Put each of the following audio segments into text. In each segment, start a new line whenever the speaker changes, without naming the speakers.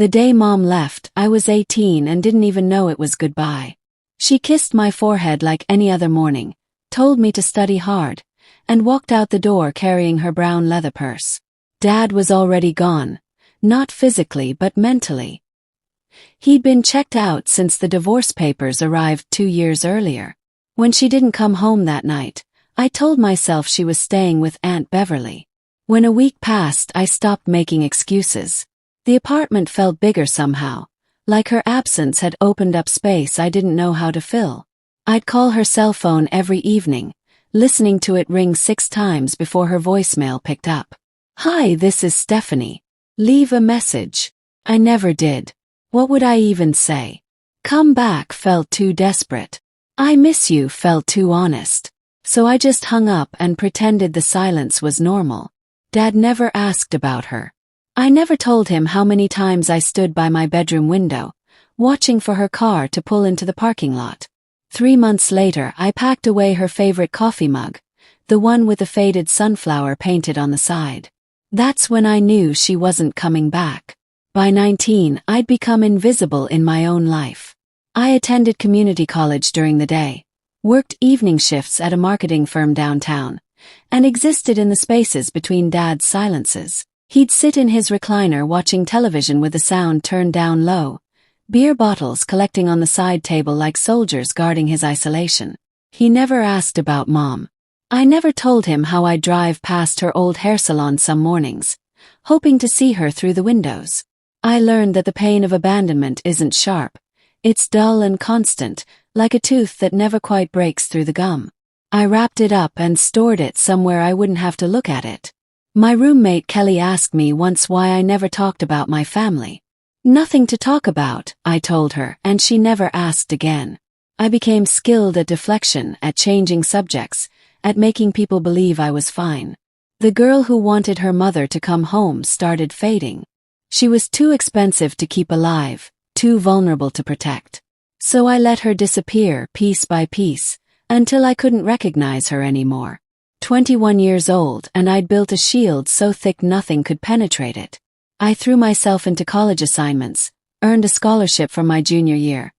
The day Mom left, I was 18 and didn't even know it was goodbye. She kissed my forehead like any other morning, told me to study hard, and walked out the door carrying her brown leather purse. Dad was already gone, not physically but mentally. He'd been checked out since the divorce papers arrived 2 years earlier. When she didn't come home that night, I told myself she was staying with Aunt Beverly. When a week passed, I stopped making excuses. The apartment felt bigger somehow, like her absence had opened up space I didn't know how to fill. I'd call her cell phone every evening, listening to it ring 6 times before her voicemail picked up. "Hi, this is Stephanie. Leave a message." I never did. What would I even say? "Come back" felt too desperate. "I miss you" felt too honest. So I just hung up and pretended the silence was normal. Dad never asked about her. I never told him how many times I stood by my bedroom window, watching for her car to pull into the parking lot. 3 months later, I packed away her favorite coffee mug, the one with the faded sunflower painted on the side. That's when I knew she wasn't coming back. By 19, I'd become invisible in my own life. I attended community college during the day, worked evening shifts at a marketing firm downtown, and existed in the spaces between Dad's silences. He'd sit in his recliner watching television with the sound turned down low, beer bottles collecting on the side table like soldiers guarding his isolation. He never asked about Mom. I never told him how I'd drive past her old hair salon some mornings, hoping to see her through the windows. I learned that the pain of abandonment isn't sharp. It's dull and constant, like a tooth that never quite breaks through the gum. I wrapped it up and stored it somewhere I wouldn't have to look at it. My roommate Kelly asked me once why I never talked about my family. "Nothing to talk about," I told her, and she never asked again. I became skilled at deflection, at changing subjects, at making people believe I was fine. The girl who wanted her mother to come home started fading. She was too expensive to keep alive, too vulnerable to protect. So I let her disappear piece by piece, until I couldn't recognize her anymore. 21 years old, and I'd built a shield so thick nothing could penetrate it. I threw myself into college assignments, earned a scholarship from my junior year,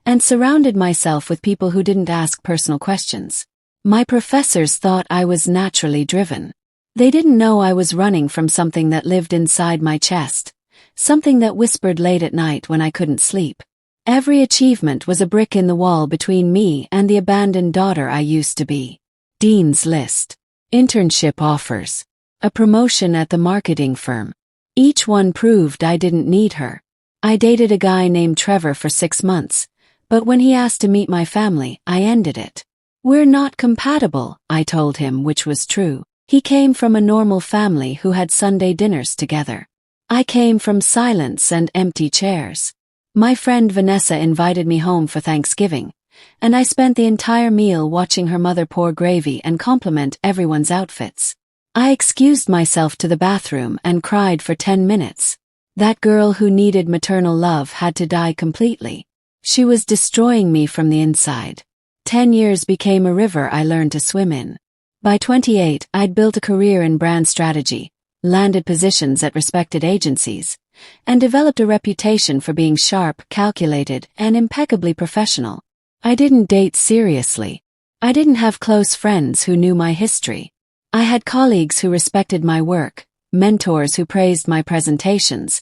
and surrounded myself with people who didn't ask personal questions. My professors thought I was naturally driven. They didn't know I was running from something that lived inside my chest, something that whispered late at night when I couldn't sleep. Every achievement was a brick in the wall between me and the abandoned daughter I used to be. Dean's List. Internship offers. A promotion at the marketing firm. Each one proved I didn't need her. I dated a guy named Trevor for 6 months, but when he asked to meet my family, I ended it. "We're not compatible," I told him, which was true. He came from a normal family who had Sunday dinners together. I came from silence and empty chairs. My friend Vanessa invited me home for Thanksgiving, and I spent the entire meal watching her mother pour gravy and compliment everyone's outfits. I excused myself to the bathroom and cried for 10 minutes. That girl who needed maternal love had to die completely. She was destroying me from the inside. 10 years became a river I learned to swim in. By 28, I'd built a career in brand strategy, landed positions at respected agencies, and developed a reputation for being sharp, calculated, and impeccably professional. I didn't date seriously. I didn't have close friends who knew my history. I had colleagues who respected my work, mentors who praised my presentations,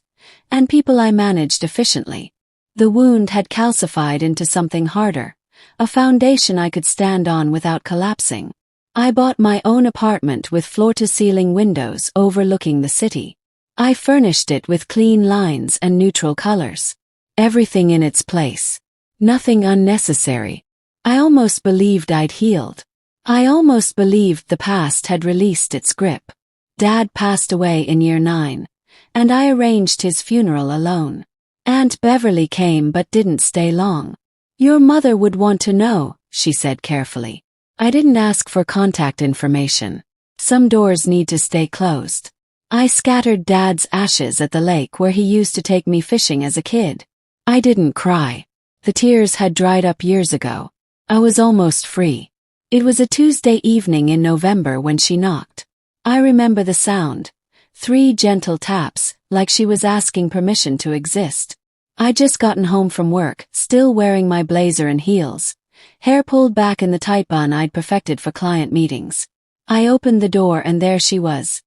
and people I managed efficiently. The wound had calcified into something harder, a foundation I could stand on without collapsing. I bought my own apartment with floor-to-ceiling windows overlooking the city. I furnished it with clean lines and neutral colors. Everything in its place. Nothing unnecessary. I almost believed I'd healed. I almost believed the past had released its grip. Dad passed away in year 9, and I arranged his funeral alone. Aunt Beverly came but didn't stay long. "Your mother would want to know," she said carefully. I didn't ask for contact information. Some doors need to stay closed. I scattered Dad's ashes at the lake where he used to take me fishing as a kid. I didn't cry. The tears had dried up years ago. I was almost free. It was a Tuesday evening in November when she knocked. I remember the sound, 3 gentle taps, like she was asking permission to exist. I'd just gotten home from work, still wearing my blazer and heels, hair pulled back in the tight bun I'd perfected for client meetings. I opened the door and there she was.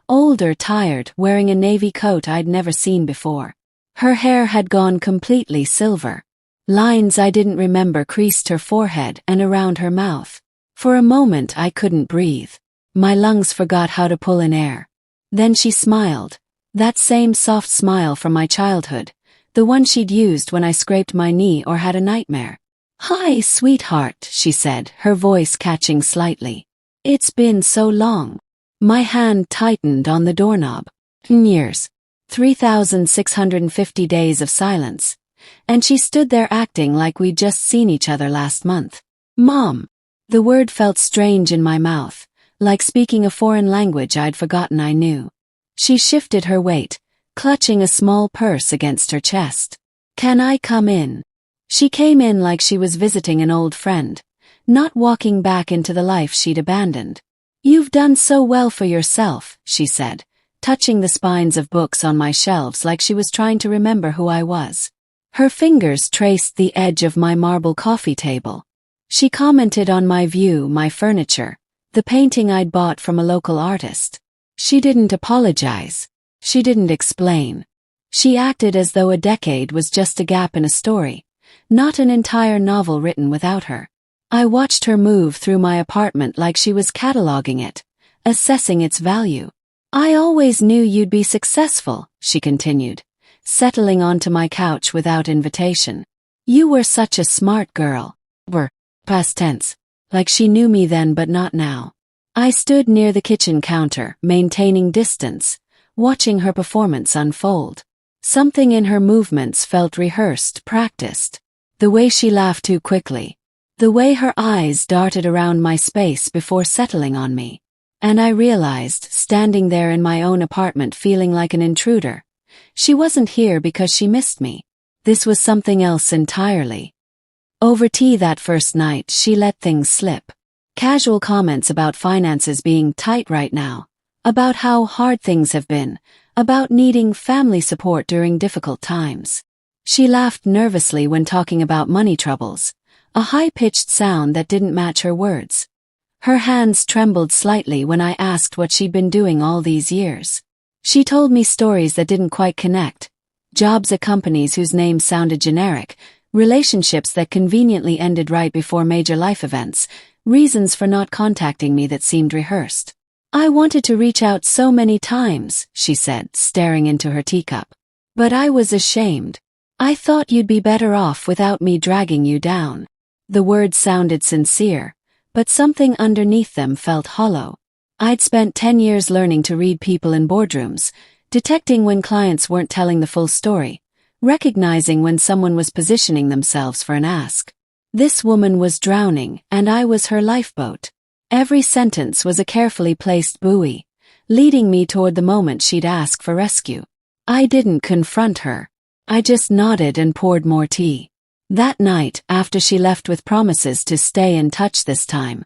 Older, tired, wearing a navy coat I'd never seen before. Her hair had gone completely silver. Lines I didn't remember creased her forehead and around her mouth. For a moment I couldn't breathe. My lungs forgot how to pull in air. Then she smiled. That same soft smile from my childhood. The one she'd used when I scraped my knee or had a nightmare. "Hi, sweetheart," she said, her voice catching slightly. "It's been so long." My hand tightened on the doorknob. Years. 3,650 days of silence. And she stood there acting like we'd just seen each other last month. "Mom." The word felt strange in my mouth, like speaking a foreign language I'd forgotten I knew. She shifted her weight, clutching a small purse against her chest. "Can I come in?" She came in like she was visiting an old friend, not walking back into the life she'd abandoned. "You've done so well for yourself," she said, touching the spines of books on my shelves like she was trying to remember who I was. Her fingers traced the edge of my marble coffee table. She commented on my view, my furniture, the painting I'd bought from a local artist. She didn't apologize. She didn't explain. She acted as though a decade was just a gap in a story, not an entire novel written without her. I watched her move through my apartment like she was cataloging it, assessing its value. "I always knew you'd be successful," she continued, settling onto my couch without invitation. "You were such a smart girl." Were, past tense, like she knew me then but not now. I stood near the kitchen counter, maintaining distance, watching her performance unfold. Something in her movements felt rehearsed, practiced. The way she laughed too quickly. The way her eyes darted around my space before settling on me. And I realized, standing there in my own apartment feeling like an intruder, she wasn't here because she missed me. This was something else entirely. Over tea that first night, she let things slip. Casual comments about finances being tight right now, about how hard things have been, about needing family support during difficult times. She laughed nervously when talking about money troubles, a high-pitched sound that didn't match her words. Her hands trembled slightly when I asked what she'd been doing all these years. She told me stories that didn't quite connect, jobs at companies whose names sounded generic, relationships that conveniently ended right before major life events, reasons for not contacting me that seemed rehearsed. "I wanted to reach out so many times," she said, staring into her teacup. "But I was ashamed. I thought you'd be better off without me dragging you down." The words sounded sincere, but something underneath them felt hollow. I'd spent 10 years learning to read people in boardrooms, detecting when clients weren't telling the full story, recognizing when someone was positioning themselves for an ask. This woman was drowning, and I was her lifeboat. Every sentence was a carefully placed buoy, leading me toward the moment she'd ask for rescue. I didn't confront her. I just nodded and poured more tea. That night, after she left with promises to stay in touch this time,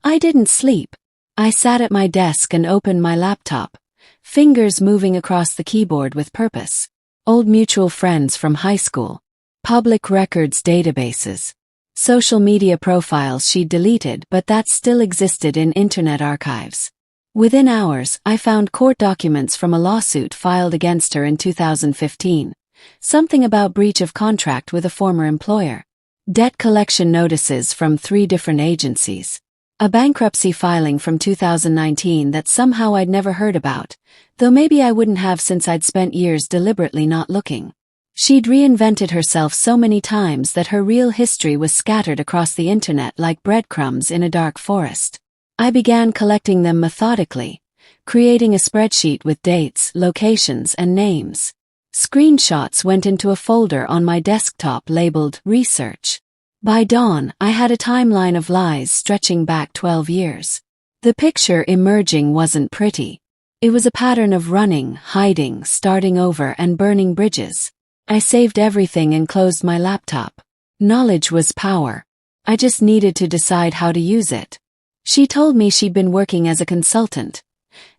I didn't sleep. I sat at my desk and opened my laptop, fingers moving across the keyboard with purpose. Old mutual friends from high school, public records databases, social media profiles she'd deleted but that still existed in internet archives. Within hours, I found court documents from a lawsuit filed against her in 2015. Something about breach of contract with a former employer. Debt collection notices from 3 different agencies. A bankruptcy filing from 2019 that somehow I'd never heard about, though maybe I wouldn't have since I'd spent years deliberately not looking. She'd reinvented herself so many times that her real history was scattered across the internet like breadcrumbs in a dark forest. I began collecting them methodically, creating a spreadsheet with dates, locations, and names. Screenshots went into a folder on my desktop labeled Research. By dawn, I had a timeline of lies stretching back 12 years. The picture emerging wasn't pretty. It was a pattern of running, hiding, starting over, and burning bridges. I saved everything and closed my laptop. Knowledge was power. I just needed to decide how to use it. She told me she'd been working as a consultant,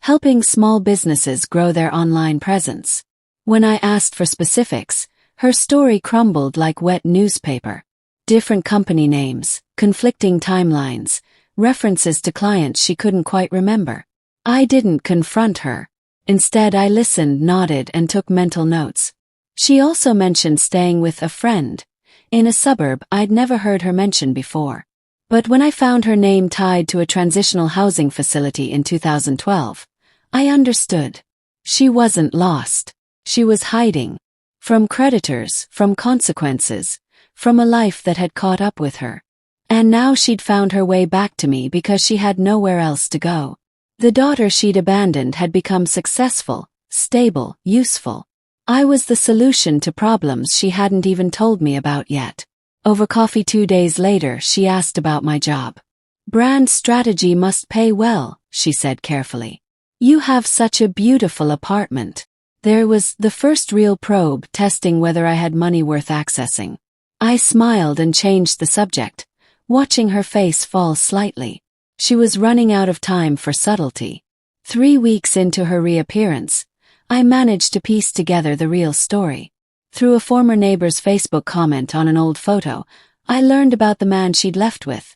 helping small businesses grow their online presence. When I asked for specifics, her story crumbled like wet newspaper. Different company names, conflicting timelines, references to clients she couldn't quite remember. I didn't confront her. Instead, I listened, nodded, and took mental notes. She also mentioned staying with a friend in a suburb I'd never heard her mention before. But when I found her name tied to a transitional housing facility in 2012, I understood. She wasn't lost. She was hiding. From creditors, from consequences, from a life that had caught up with her. And now she'd found her way back to me because she had nowhere else to go. The daughter she'd abandoned had become successful, stable, useful. I was the solution to problems she hadn't even told me about yet. Over coffee 2 days later, she asked about my job. Brand strategy must pay well, she said carefully. You have such a beautiful apartment. There was the first real probe testing whether I had money worth accessing. I smiled and changed the subject, watching her face fall slightly. She was running out of time for subtlety. 3 weeks into her reappearance, I managed to piece together the real story. Through a former neighbor's Facebook comment on an old photo, I learned about the man she'd left with.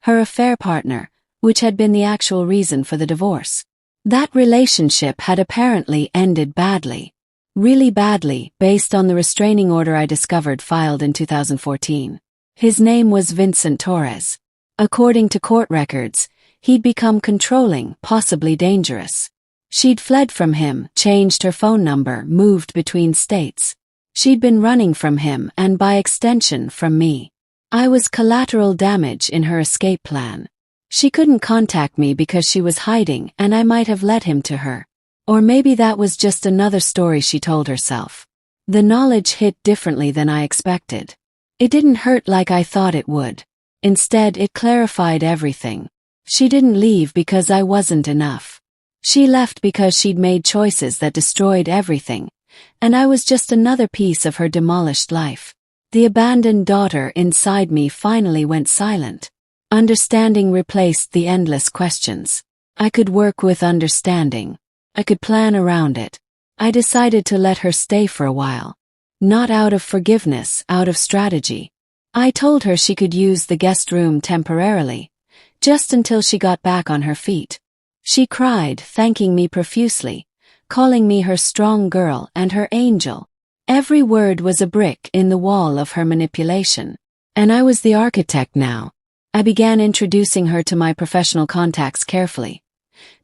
Her affair partner, which had been the actual reason for the divorce. That relationship had apparently ended badly. Really badly, based on the restraining order I discovered filed in 2014. His name was Vincent Torres. According to court records, he'd become controlling, possibly dangerous. She'd fled from him, changed her phone number, moved between states. She'd been running from him and by extension from me. I was collateral damage in her escape plan. She couldn't contact me because she was hiding and I might have led him to her. Or maybe that was just another story she told herself. The knowledge hit differently than I expected. It didn't hurt like I thought it would. Instead, it clarified everything. She didn't leave because I wasn't enough. She left because she'd made choices that destroyed everything. And I was just another piece of her demolished life. The abandoned daughter inside me finally went silent. Understanding replaced the endless questions. I could work with understanding. I could plan around it. I decided to let her stay for a while. Not out of forgiveness, out of strategy. I told her she could use the guest room temporarily, just until she got back on her feet. She cried, thanking me profusely, calling me her strong girl and her angel. Every word was a brick in the wall of her manipulation. And I was the architect now. I began introducing her to my professional contacts carefully.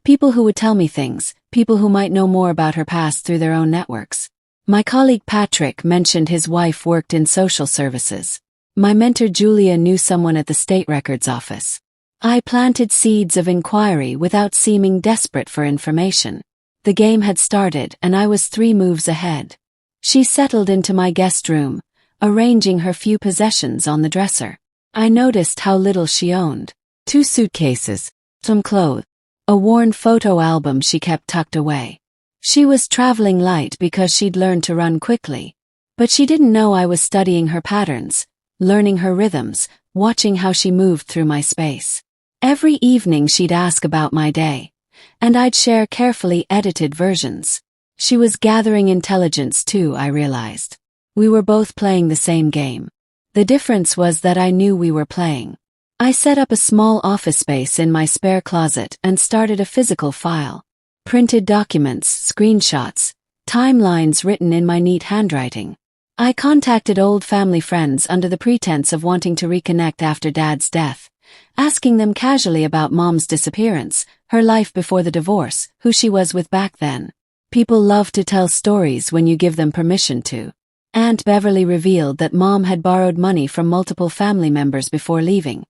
People who would tell me things, people who might know more about her past through their own networks. My colleague Patrick mentioned his wife worked in social services. My mentor Julia knew someone at the state records office. I planted seeds of inquiry without seeming desperate for information. The game had started and I was 3 moves ahead. She settled into my guest room, arranging her few possessions on the dresser. I noticed how little she owned. 2 suitcases, some clothes, a worn photo album she kept tucked away. She was traveling light because she'd learned to run quickly. But she didn't know I was studying her patterns, learning her rhythms, watching how she moved through my space. Every evening she'd ask about my day, and I'd share carefully edited versions. She was gathering intelligence too, I realized. We were both playing the same game. The difference was that I knew we were playing. I set up a small office space in my spare closet and started a physical file. Printed documents, screenshots, timelines written in my neat handwriting. I contacted old family friends under the pretense of wanting to reconnect after Dad's death, asking them casually about Mom's disappearance, her life before the divorce, who she was with back then. People love to tell stories when you give them permission to. Aunt Beverly revealed that Mom had borrowed money from multiple family members before leaving.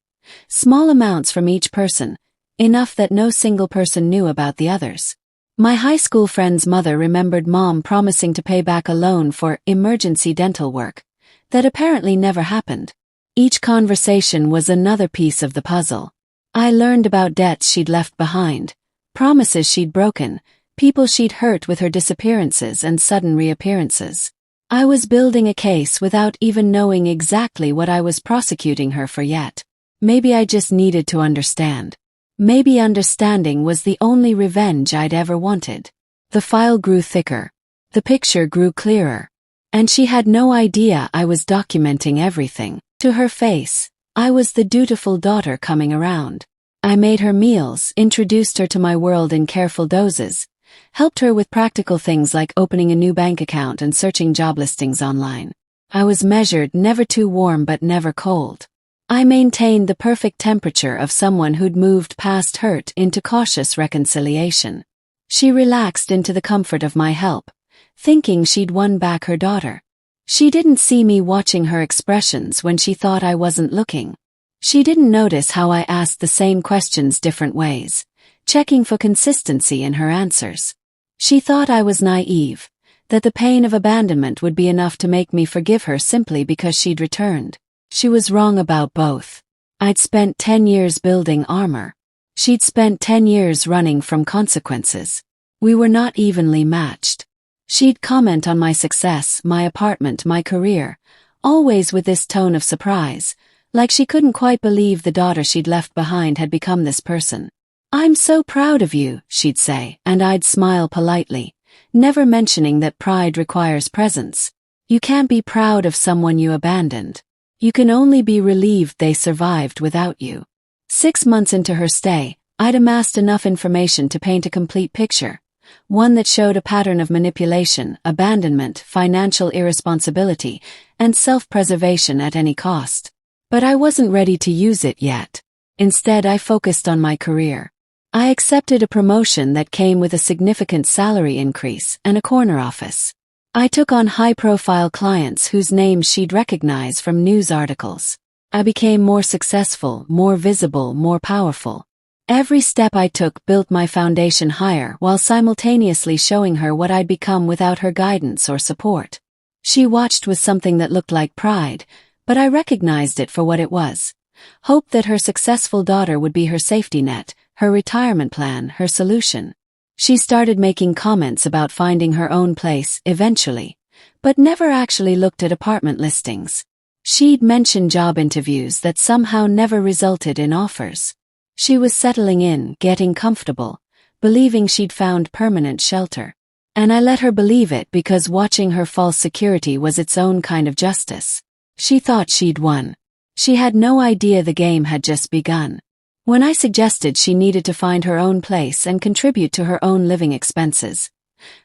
Small amounts from each person, enough that no single person knew about the others. My high school friend's mother remembered Mom promising to pay back a loan for emergency dental work that apparently never happened. Each conversation was another piece of the puzzle. I learned about debts she'd left behind, promises she'd broken, people she'd hurt with her disappearances and sudden reappearances. I was building a case without even knowing exactly what I was prosecuting her for yet. Maybe I just needed to understand. Maybe understanding was the only revenge I'd ever wanted. The file grew thicker. The picture grew clearer. And she had no idea I was documenting everything. To her face, I was the dutiful daughter coming around. I made her meals, introduced her to my world in careful doses, helped her with practical things like opening a new bank account and searching job listings online. I was measured, never too warm but never cold. I maintained the perfect temperature of someone who'd moved past hurt into cautious reconciliation. She relaxed into the comfort of my help, thinking she'd won back her daughter. She didn't see me watching her expressions when she thought I wasn't looking. She didn't notice how I asked the same questions different ways, checking for consistency in her answers. She thought I was naive, that the pain of abandonment would be enough to make me forgive her simply because she'd returned. She was wrong about both. I'd spent 10 years building armor. She'd spent 10 years running from consequences. We were not evenly matched. She'd comment on my success, my apartment, my career, always with this tone of surprise, like she couldn't quite believe the daughter she'd left behind had become this person. "I'm so proud of you," she'd say, and I'd smile politely, never mentioning that pride requires presence. You can't be proud of someone you abandoned. You can only be relieved they survived without you. 6 months into her stay, I'd amassed enough information to paint a complete picture, one that showed a pattern of manipulation, abandonment, financial irresponsibility, and self-preservation at any cost. But I wasn't ready to use it yet. Instead, I focused on my career. I accepted a promotion that came with a significant salary increase and a corner office. I took on high-profile clients whose names she'd recognize from news articles. I became more successful, more visible, more powerful. Every step I took built my foundation higher while simultaneously showing her what I'd become without her guidance or support. She watched with something that looked like pride, but I recognized it for what it was. Hope that her successful daughter would be her safety net, her retirement plan, her solution. She started making comments about finding her own place eventually, but never actually looked at apartment listings. She'd mentioned job interviews that somehow never resulted in offers. She was settling in, getting comfortable, believing she'd found permanent shelter. And I let her believe it because watching her false security was its own kind of justice. She thought she'd won. She had no idea the game had just begun. When I suggested she needed to find her own place and contribute to her own living expenses,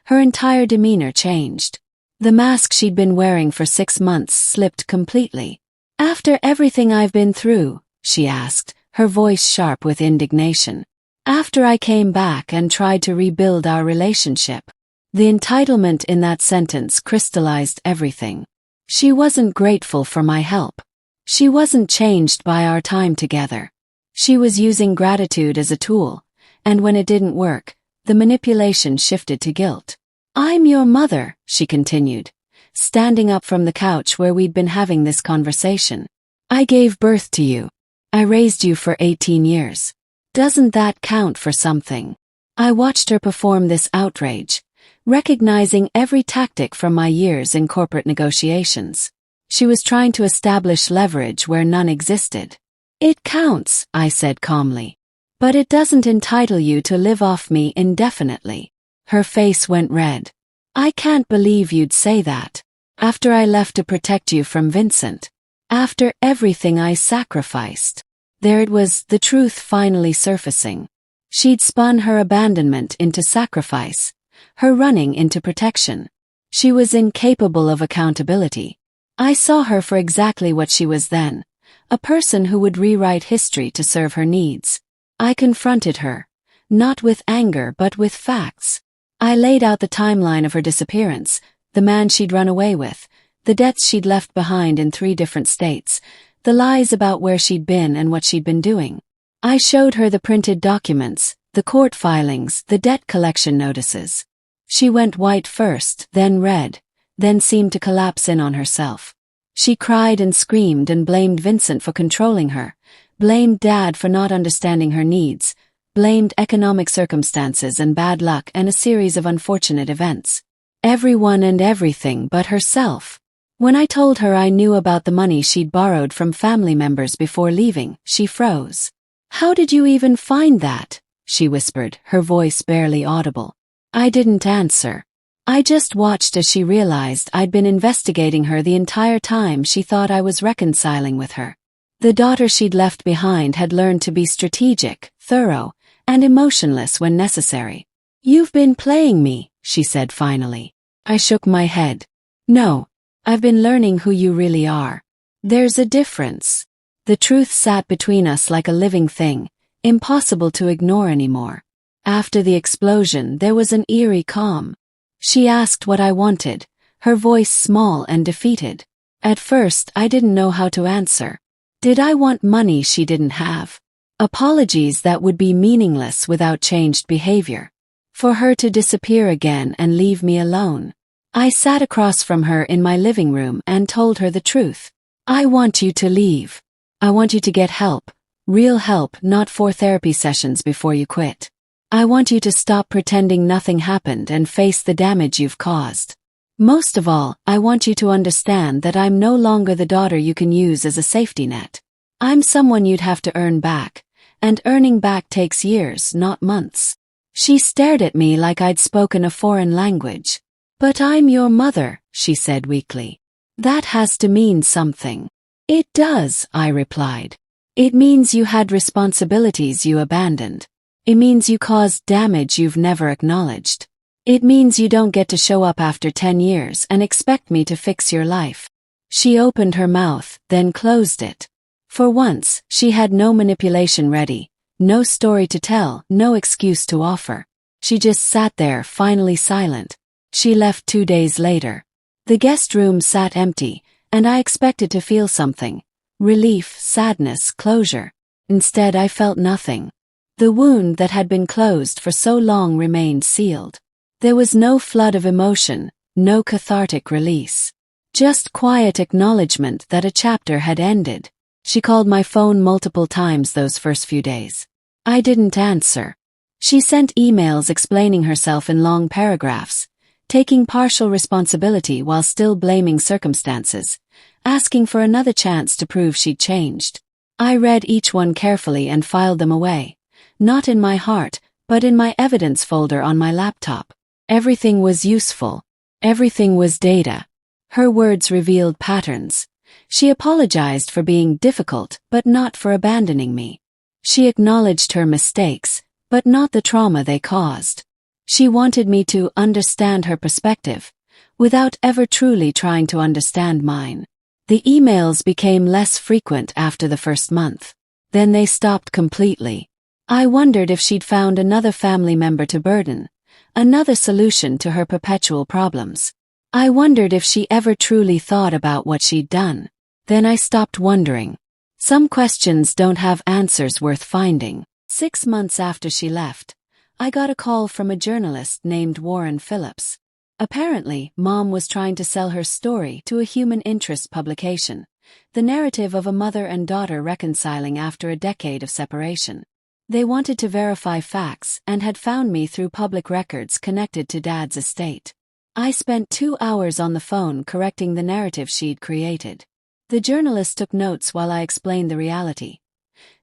her entire demeanor changed. The mask she'd been wearing for 6 months slipped completely. "After everything I've been through?" she asked, her voice sharp with indignation. "After I came back and tried to rebuild our relationship." The entitlement in that sentence crystallized everything. She wasn't grateful for my help. She wasn't changed by our time together. She was using gratitude as a tool, and when it didn't work, the manipulation shifted to guilt. "I'm your mother," she continued, standing up from the couch where we'd been having this conversation. "I gave birth to you. I raised you for 18 years. Doesn't that count for something?" I watched her perform this outrage, recognizing every tactic from my years in corporate negotiations. She was trying to establish leverage where none existed. "It counts," I said calmly. "But it doesn't entitle you to live off me indefinitely." Her face went red. "I can't believe you'd say that. After I left to protect you from Vincent. After everything I sacrificed." There it was, the truth finally surfacing. She'd spun her abandonment into sacrifice, her running into protection. She was incapable of accountability. I saw her for exactly what she was then, a person who would rewrite history to serve her needs. I confronted her, not with anger but with facts. I laid out the timeline of her disappearance, the man she'd run away with, the debts she'd left behind in 3 different states, the lies about where she'd been and what she'd been doing. I showed her the printed documents, the court filings, the debt collection notices. She went white first, then red, then seemed to collapse in on herself. She cried and screamed and blamed Vincent for controlling her, blamed Dad for not understanding her needs, blamed economic circumstances and bad luck and a series of unfortunate events. Everyone and everything but herself. When I told her I knew about the money she'd borrowed from family members before leaving, she froze. How did you even find that? She whispered, her voice barely audible. I didn't answer. I just watched as she realized I'd been investigating her the entire time she thought I was reconciling with her. The daughter she'd left behind had learned to be strategic, thorough, and emotionless when necessary. You've been playing me, she said finally. I shook my head. No, I've been learning who you really are. There's a difference. The truth sat between us like a living thing, impossible to ignore anymore. After the explosion, there was an eerie calm. She asked what I wanted, her voice small and defeated. At first, I didn't know how to answer. Did I want money she didn't have? Apologies that would be meaningless without changed behavior. For her to disappear again and leave me alone. I sat across from her in my living room and told her the truth. I want you to leave. I want you to get help. Real help, not 4 therapy sessions before you quit. I want you to stop pretending nothing happened and face the damage you've caused. Most of all, I want you to understand that I'm no longer the daughter you can use as a safety net. I'm someone you'd have to earn back, and earning back takes years, not months. She stared at me like I'd spoken a foreign language. But I'm your mother, she said weakly. That has to mean something. It does, I replied. It means you had responsibilities you abandoned. It means you caused damage you've never acknowledged. It means you don't get to show up after 10 years and expect me to fix your life. She opened her mouth, then closed it. For once, she had no manipulation ready, no story to tell, no excuse to offer. She just sat there, finally silent. She left 2 days later. The guest room sat empty, and I expected to feel something. Relief, sadness, closure. Instead, I felt nothing. The wound that had been closed for so long remained sealed. There was no flood of emotion, no cathartic release. Just quiet acknowledgement that a chapter had ended. She called my phone multiple times those first few days. I didn't answer. She sent emails explaining herself in long paragraphs, taking partial responsibility while still blaming circumstances, asking for another chance to prove she'd changed. I read each one carefully and filed them away, not in my heart, but in my evidence folder on my laptop. Everything was useful. Everything was data. Her words revealed patterns. She apologized for being difficult, but not for abandoning me. She acknowledged her mistakes, but not the trauma they caused. She wanted me to understand her perspective, without ever truly trying to understand mine. The emails became less frequent after the first month. Then they stopped completely. I wondered if she'd found another family member to burden, another solution to her perpetual problems. I wondered if she ever truly thought about what she'd done. Then I stopped wondering. Some questions don't have answers worth finding. 6 months after she left, I got a call from a journalist named Warren Phillips. Apparently, Mom was trying to sell her story to a human interest publication, the narrative of a mother and daughter reconciling after a decade of separation. They wanted to verify facts and had found me through public records connected to Dad's estate. I spent 2 hours on the phone correcting the narrative she'd created. The journalist took notes while I explained the reality.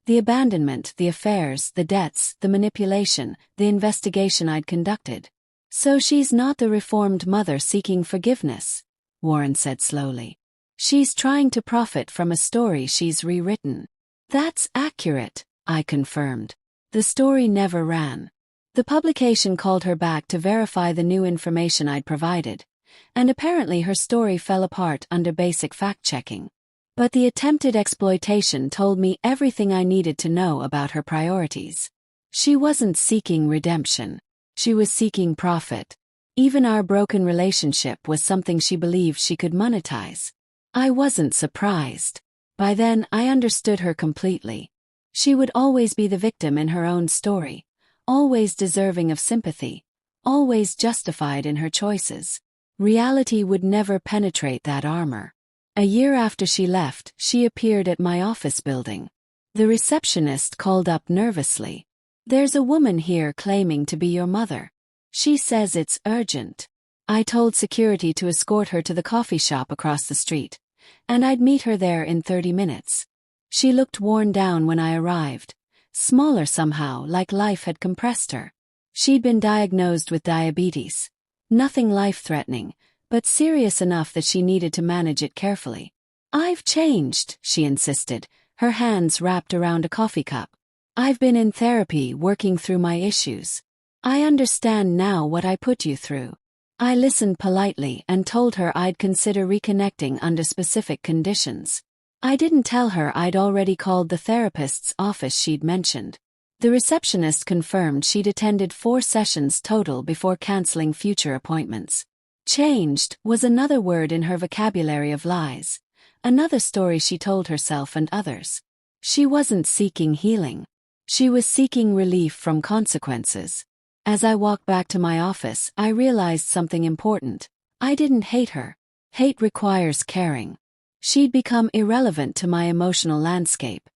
The abandonment, the affairs, the debts, the manipulation, the investigation I'd conducted. So she's not the reformed mother seeking forgiveness, Warren said slowly. She's trying to profit from a story she's rewritten. That's accurate, I confirmed. The story never ran. The publication called her back to verify the new information I'd provided, and apparently her story fell apart under basic fact-checking. But the attempted exploitation told me everything I needed to know about her priorities. She wasn't seeking redemption. She was seeking profit. Even our broken relationship was something she believed she could monetize. I wasn't surprised. By then, I understood her completely. She would always be the victim in her own story, always deserving of sympathy, always justified in her choices. Reality would never penetrate that armor. A year after she left, she appeared at my office building. The receptionist called up nervously. "There's a woman here claiming to be your mother. She says it's urgent." I told security to escort her to the coffee shop across the street, and I'd meet her there in 30 minutes. She looked worn down when I arrived, smaller somehow, like life had compressed her. She'd been diagnosed with diabetes. Nothing life-threatening, but serious enough that she needed to manage it carefully. "I've changed," she insisted, her hands wrapped around a coffee cup. "I've been in therapy working through my issues. I understand now what I put you through." I listened politely and told her I'd consider reconnecting under specific conditions. I didn't tell her I'd already called the therapist's office she'd mentioned. The receptionist confirmed she'd attended 4 sessions total before canceling future appointments. Changed was another word in her vocabulary of lies. Another story she told herself and others. She wasn't seeking healing. She was seeking relief from consequences. As I walked back to my office, I realized something important. I didn't hate her. Hate requires caring. She'd become irrelevant to my emotional landscape.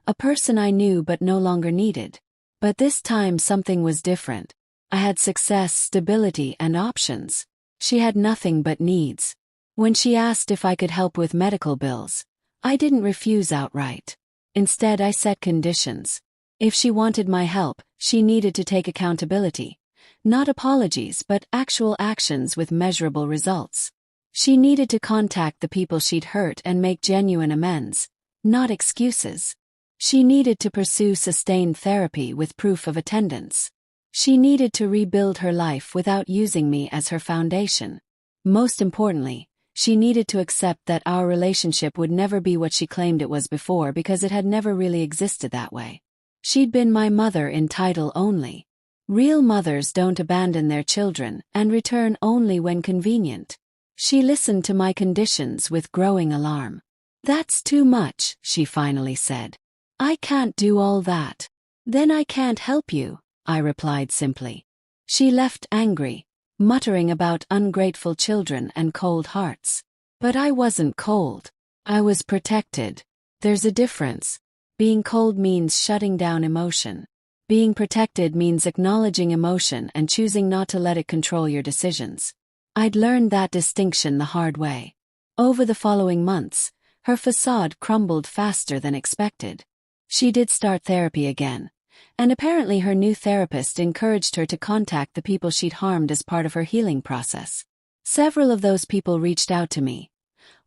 A person I knew but no longer needed. But this time something was different. I had success, stability, and options. She had nothing but needs. When she asked if I could help with medical bills, I didn't refuse outright. Instead, I set conditions. If she wanted my help, she needed to take accountability. Not apologies, but actual actions with measurable results. She needed to contact the people she'd hurt and make genuine amends, not excuses. She needed to pursue sustained therapy with proof of attendance. She needed to rebuild her life without using me as her foundation. Most importantly, she needed to accept that our relationship would never be what she claimed it was before because it had never really existed that way. She'd been my mother in title only. Real mothers don't abandon their children and return only when convenient. She listened to my conditions with growing alarm. "That's too much," she finally said. "I can't do all that." "Then I can't help you," I replied simply. She left angry, muttering about ungrateful children and cold hearts. But I wasn't cold. I was protected. There's a difference. Being cold means shutting down emotion. Being protected means acknowledging emotion and choosing not to let it control your decisions. I'd learned that distinction the hard way. Over the following months, her facade crumbled faster than expected. She did start therapy again, and apparently her new therapist encouraged her to contact the people she'd harmed as part of her healing process. Several of those people reached out to me.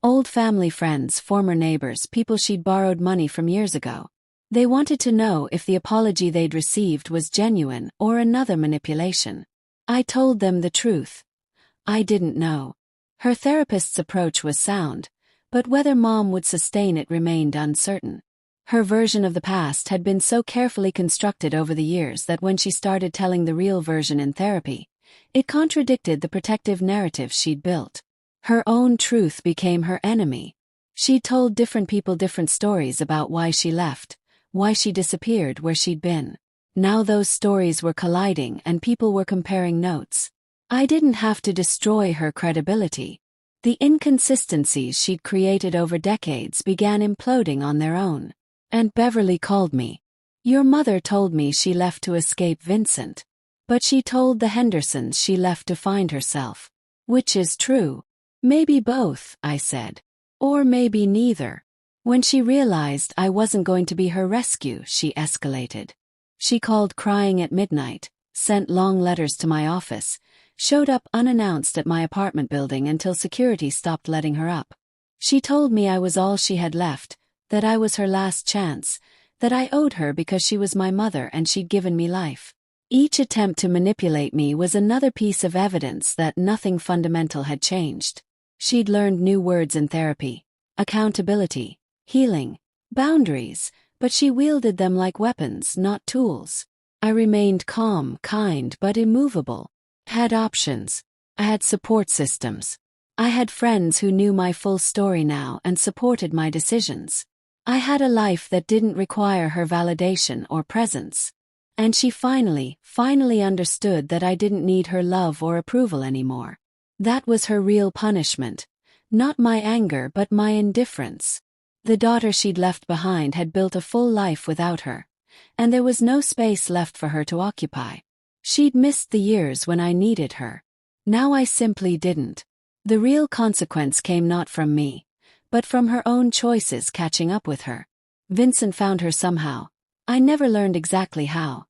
Old family friends, former neighbors, people she'd borrowed money from years ago. They wanted to know if the apology they'd received was genuine or another manipulation. I told them the truth. I didn't know. Her therapist's approach was sound, but whether Mom would sustain it remained uncertain. Her version of the past had been so carefully constructed over the years that when she started telling the real version in therapy, it contradicted the protective narrative she'd built. Her own truth became her enemy. She told different people different stories about why she left, why she disappeared, where she'd been. Now those stories were colliding and people were comparing notes. I didn't have to destroy her credibility. The inconsistencies she'd created over decades began imploding on their own. And Beverly called me. "Your mother told me she left to escape Vincent. But she told the Hendersons she left to find herself. Which is true?" "Maybe both," I said. "Or maybe neither." When she realized I wasn't going to be her rescue, she escalated. She called crying at midnight, sent long letters to my office, showed up unannounced at my apartment building until security stopped letting her up. She told me I was all she had left, that I was her last chance, that I owed her because she was my mother and she'd given me life. Each attempt to manipulate me was another piece of evidence that nothing fundamental had changed. She'd learned new words in therapy: accountability, healing, boundaries, but she wielded them like weapons, not tools. I remained calm, kind, but immovable. I had options. I had support systems. I had friends who knew my full story now and supported my decisions. I had a life that didn't require her validation or presence. And she finally understood that I didn't need her love or approval anymore. That was her real punishment. Not my anger, but my indifference. The daughter she'd left behind had built a full life without her, and there was no space left for her to occupy. She'd missed the years when I needed her. Now I simply didn't. The real consequence came not from me, but from her own choices catching up with her. Vincent found her somehow, I never learned exactly how,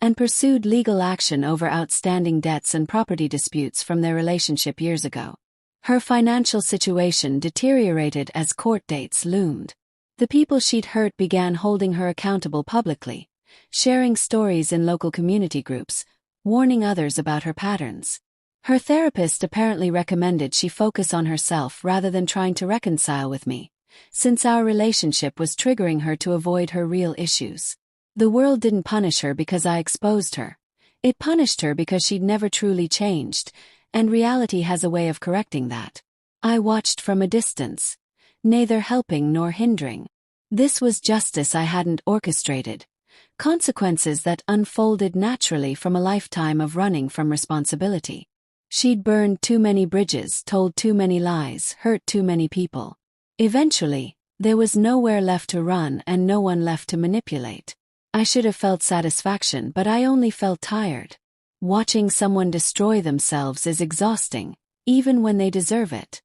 and pursued legal action over outstanding debts and property disputes from their relationship years ago. Her financial situation deteriorated as court dates loomed. The people she'd hurt began holding her accountable publicly, sharing stories in local community groups, warning others about her patterns. Her therapist apparently recommended she focus on herself rather than trying to reconcile with me, since our relationship was triggering her to avoid her real issues. The world didn't punish her because I exposed her. It punished her because she'd never truly changed, and reality has a way of correcting that. I watched from a distance, neither helping nor hindering. This was justice I hadn't orchestrated, consequences that unfolded naturally from a lifetime of running from responsibility. She'd burned too many bridges, told too many lies, hurt too many people. Eventually, there was nowhere left to run and no one left to manipulate. I should have felt satisfaction, but I only felt tired. Watching someone destroy themselves is exhausting, even when they deserve it.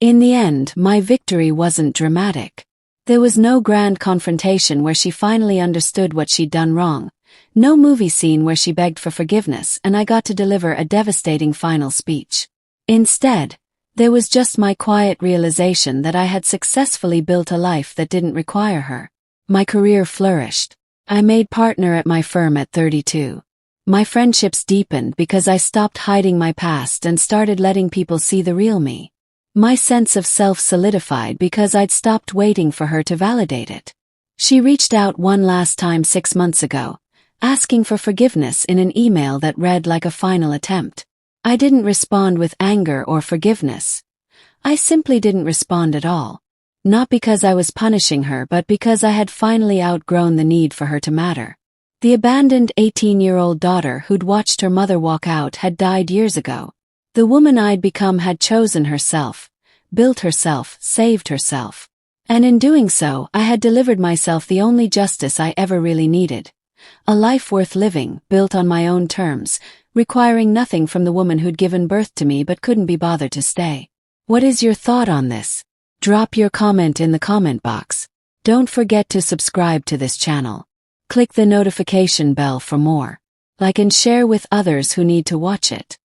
In the end, my victory wasn't dramatic. There was no grand confrontation where she finally understood what she'd done wrong, no movie scene where she begged for forgiveness and I got to deliver a devastating final speech. Instead, there was just my quiet realization that I had successfully built a life that didn't require her. My career flourished. I made partner at my firm at 32. My friendships deepened because I stopped hiding my past and started letting people see the real me. My sense of self solidified because I'd stopped waiting for her to validate it. She reached out one last time 6 months ago, asking for forgiveness in an email that read like a final attempt. I didn't respond with anger or forgiveness. I simply didn't respond at all. Not because I was punishing her, but because I had finally outgrown the need for her to matter. The abandoned 18-year-old daughter who'd watched her mother walk out had died years ago. The woman I'd become had chosen herself, built herself, saved herself. And in doing so, I had delivered myself the only justice I ever really needed. A life worth living, built on my own terms, requiring nothing from the woman who'd given birth to me but couldn't be bothered to stay. What is your thought on this? Drop your comment in the comment box. Don't forget to subscribe to this channel. Click the notification bell for more. Like and share with others who need to watch it.